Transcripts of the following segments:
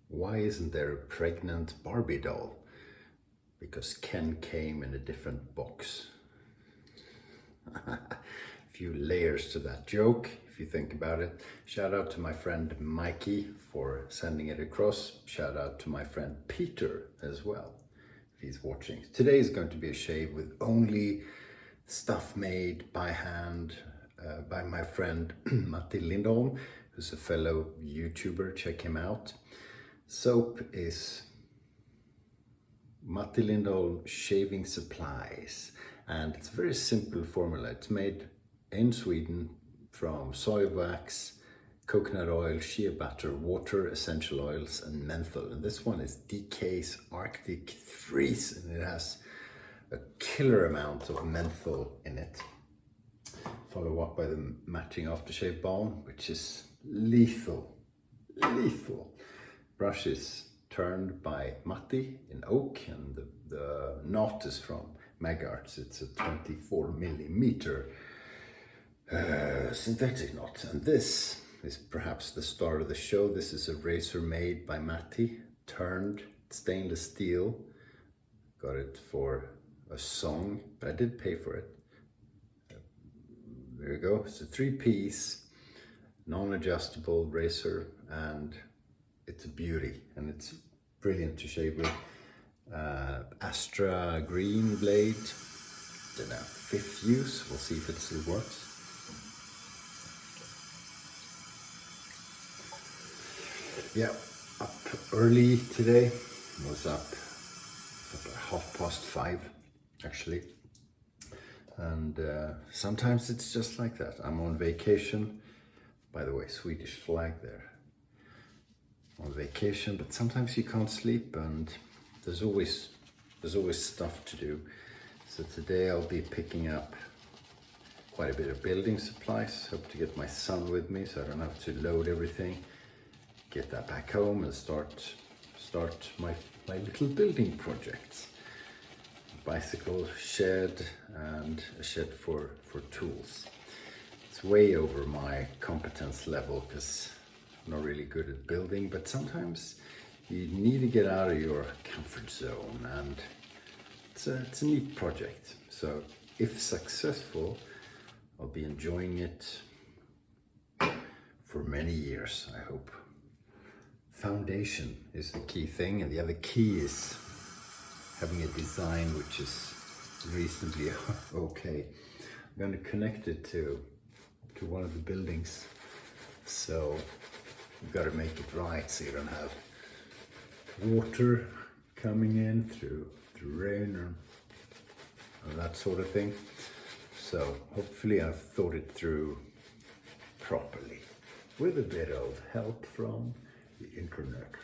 Why isn't there a pregnant Barbie doll? Because Ken came in a different box. A few layers to that joke, if you think about it. Shout out to my friend Mikey for sending it across. Shout out to my friend Peter as well, if he's watching. Today is going to be a shave with only stuff made by hand by my friend Matti Lindholm, who's a fellow YouTuber. Check him out. Soap is Matti Lindholm Shaving Supplies, and it's a very simple formula. It's made in Sweden from soy wax, coconut oil, shea butter, water, essential oils, and menthol. And this one is DK's Arctic Freeze, and it has a killer amount of menthol in it. Follow up by the matching aftershave balm, which is lethal. Brush is turned by Matti in oak, and the knot is from Megarts. It's a 24mm synthetic knot. And this is perhaps the star of the show. This is a razor made by Matti, turned stainless steel. Got it for a song, but I did pay for it. There you go. It's a 3-piece non-adjustable razor, and it's a beauty, and it's brilliant to shave with. Astra green blade, don't know, 5th use. We'll see if it still works. Yeah, up early today. Was up at 5:30 actually. And sometimes it's just like that. I'm on vacation. By the way, Swedish flag there. On vacation, but sometimes you can't sleep, and there's always stuff to do. So today I'll be picking up quite a bit of building supplies. Hope to get my son with me so I don't have to load everything. Get that back home and start my little building projects. Bicycle shed and a shed for tools. It's way over my competence level because I'm not really good at building, but sometimes you need to get out of your comfort zone, and it's a neat project. So if successful, I'll be enjoying it for many years, I hope. Foundation is the key thing, and the other key is having a design which is reasonably okay. I'm going to connect it to one of the buildings, so you've got to make it right so you don't have water coming in through rain or that sort of thing. So hopefully I've thought it through properly with a bit of help from the internet.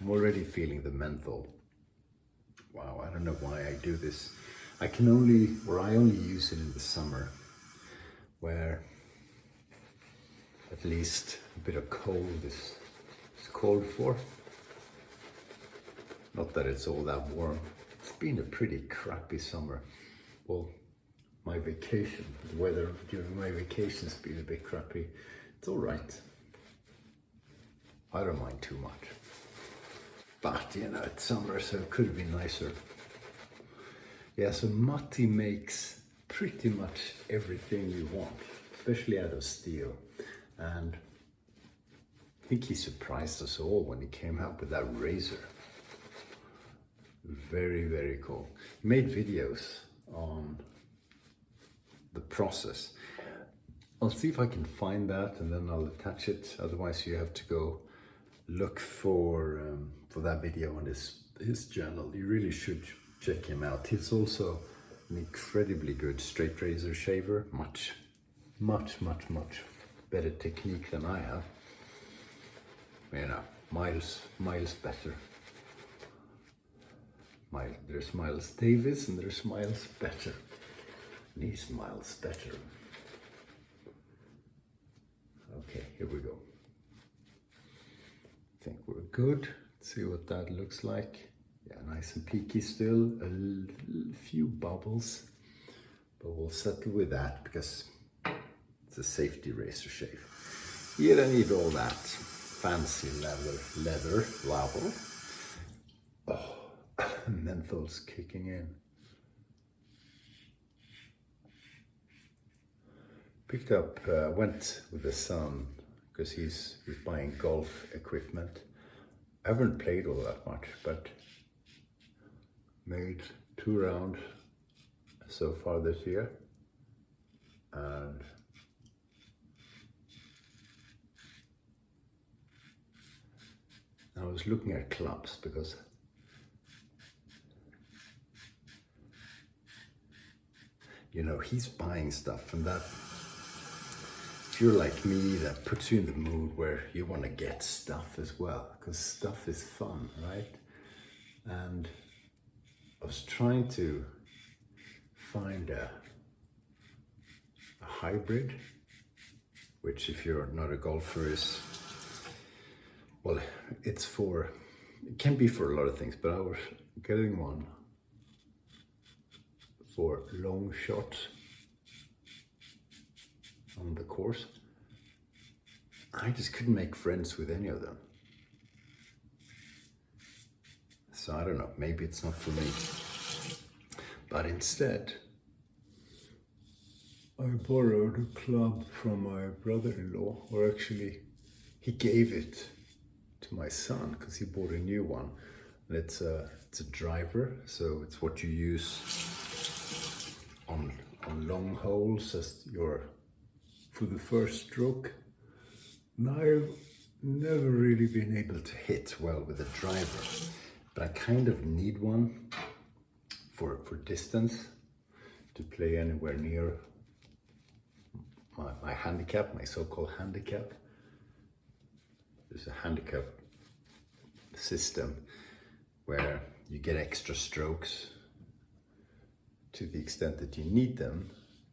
I'm already feeling the menthol. Wow, I don't know why I do this. I only use it in the summer, where at least a bit of cold is called for. Not that it's all that warm. It's been a pretty crappy summer. Well, my vacation, the weather during my vacation has been a bit crappy. It's all right. I don't mind too much. But, you know, it's summer, so it could have been nicer. Yeah, so Matti makes pretty much everything you want, especially out of steel. And I think he surprised us all when he came out with that razor. Very, very cool. He made videos on the process. I'll see if I can find that, and then I'll attach it. Otherwise, you have to go look for that video on his channel. You really should check him out. He's also an incredibly good straight razor shaver. Much better technique than I have. You know, miles better. There's Miles Davis and there's Miles Better. And he's miles better. Okay, here we go. I think we're good. Let's see what that looks like. Yeah, nice and peaky still. A few bubbles, but we'll settle with that because it's a safety razor shave. You don't need all that. fancy leather. Oh, menthol's kicking in. Picked up, went with the son because he's buying golf equipment. I haven't played all that much, but made 2 rounds so far this year. And I was looking at clubs because you know, he's buying stuff, and that, if you're like me, that puts you in the mood where you want to get stuff as well, because stuff is fun, right? And I was trying to find a hybrid, which if you're not a golfer is, well, it can be for a lot of things, but I was getting one for long shots on the course. I just couldn't make friends with any of them. So I don't know, maybe it's not for me. But instead, I borrowed a club from my brother-in-law, or actually he gave it to my son because he bought a new one. And it's a driver, so it's what you use on long holes as for the first stroke. And I've never really been able to hit well with a driver, but I kind of need one for distance to play anywhere near my handicap, my so-called handicap. There's a handicap system where you get extra strokes to the extent that you need them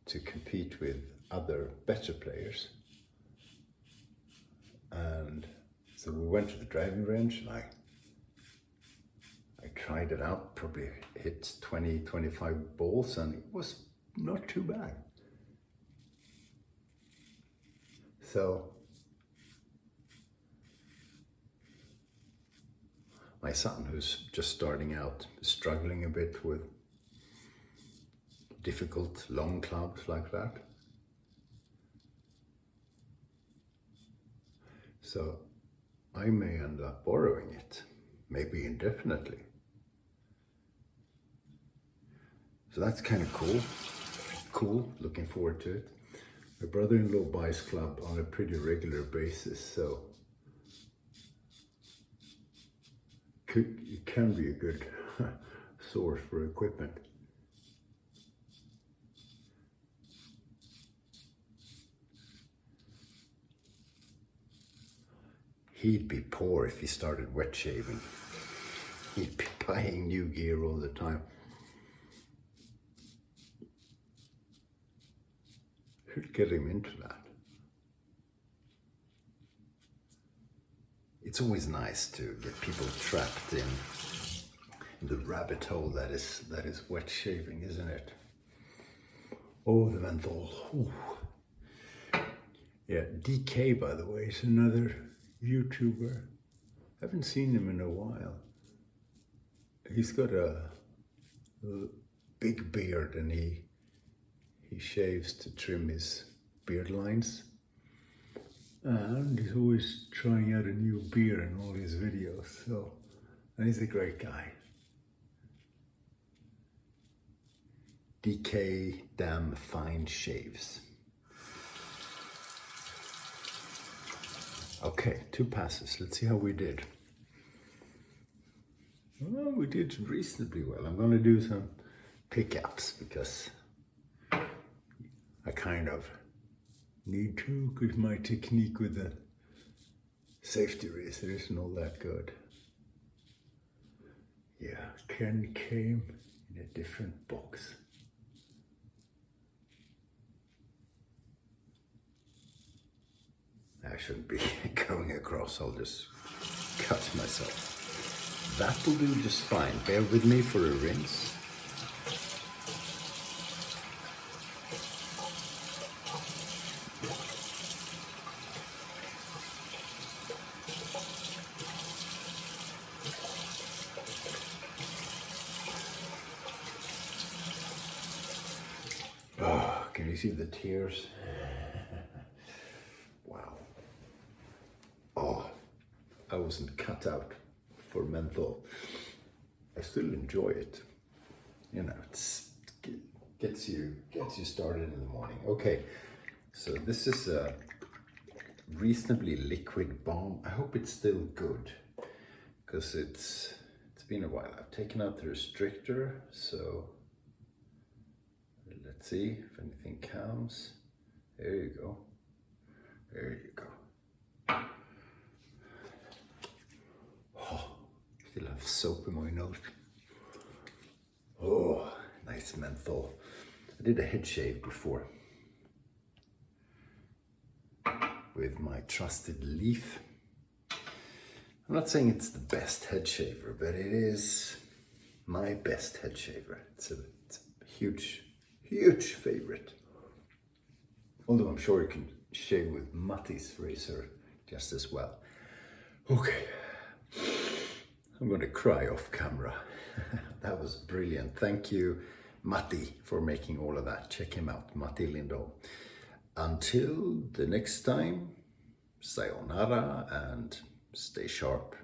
to compete with other better players. And so we went to the driving range and I tried it out, probably hit 20-25 balls, and it was not too bad. So my son, who's just starting out, is struggling a bit with difficult long clubs like that. So I may end up borrowing it, maybe indefinitely. So that's kind of cool, looking forward to it. My brother-in-law buys club on a pretty regular basis, so it can be a good source for equipment. He'd be poor if he started wet shaving. He'd be buying new gear all the time. Should get him into that. It's always nice to get people trapped in the rabbit hole that is wet shaving, isn't it? Oh, the menthol. Ooh. Yeah, DK, by the way, is another YouTuber. Haven't seen him in a while. He's got a big beard and he shaves to trim his beard lines. And he's always trying out a new beer in all his videos. So, and he's a great guy. DK Damn Fine Shaves. Okay, 2 passes. Let's see how we did. Well, we did reasonably well. I'm going to do some pickups because I kind of need to, because my technique with the safety razor isn't all that good. Yeah, Ken came in a different box. I shouldn't be going across, I'll just cut myself. That will do just fine. Bear with me for a rinse. see the tears. Wow. Oh, I wasn't cut out for menthol. I still enjoy it. You know, it gets you started in the morning. Okay, so this is a reasonably liquid balm. I hope it's still good, because it's been a while. I've taken out the restrictor, so let's see if anything comes. There you go. There you go. Oh, still have soap in my nose. Oh, nice menthol. I did a head shave before with my trusted Leaf. I'm not saying it's the best head shaver, but it is my best head shaver. It's a huge, huge favorite. Although I'm sure you can shave with Matti's razor just as well. Okay, I'm gonna cry off camera. That was brilliant. Thank you, Matti, for making all of that. Check him out, Matti Lindholm. Until the next time, sayonara and stay sharp.